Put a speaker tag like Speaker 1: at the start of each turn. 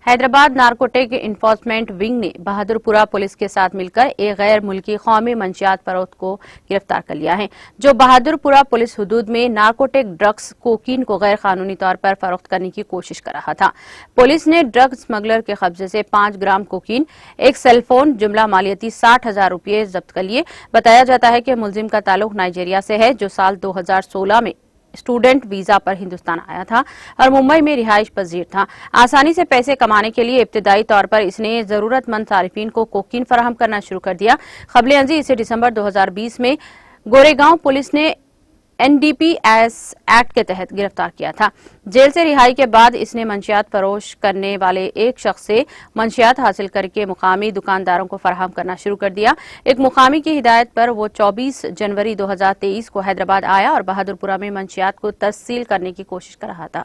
Speaker 1: Hyderabad narcotic enforcement wing ने Bahadurpura police के साथ मिलकर एक गैर मुल्की कौमी मंशियात फरोख्त को गिरफ्तार कर लिया है, जो बहादुरपुरा पुलिस हुदूद में नारकोटिक ड्रग्स कोकीन को गैर कानूनी तौर पर फरोख्त करने की कोशिश कर रहा था। पुलिस ने ड्रग स्मगलर के कब्जे से 5 ग्राम कोकीन, एक सेलफोन, जुमला मालियती 60,000 रुपये जब्त कर लिए। बताया जाता है कि मुलजिम का ताल्लुक नाइजीरिया से है, जो साल 2016 में स्टूडेंट वीजा पर हिंदुस्तान आया था और मुंबई में रिहाइश पजीर था। आसानी से पैसे कमाने के लिए इब्तिदाई तौर पर इसने जरूरतमंद सारिफीन को कोकीन फराहम करना शुरू कर दिया। खबले-अंजी इसे दिसंबर 2020 में गोरेगांव पुलिस ने NDPS एक्ट के तहत गिरफ्तार किया था। जेल से रिहाई के बाद इसने मंशियात फरोश करने वाले एक शख्स से मंशियात हासिल करके मुकामी दुकानदारों को फराहम करना शुरू कर दिया। एक मुकामी की हिदायत पर वो 24 जनवरी 2023 को हैदराबाद आया और बहादुरपुरा में मंशियात को तस्सील करने की कोशिश कर रहा था।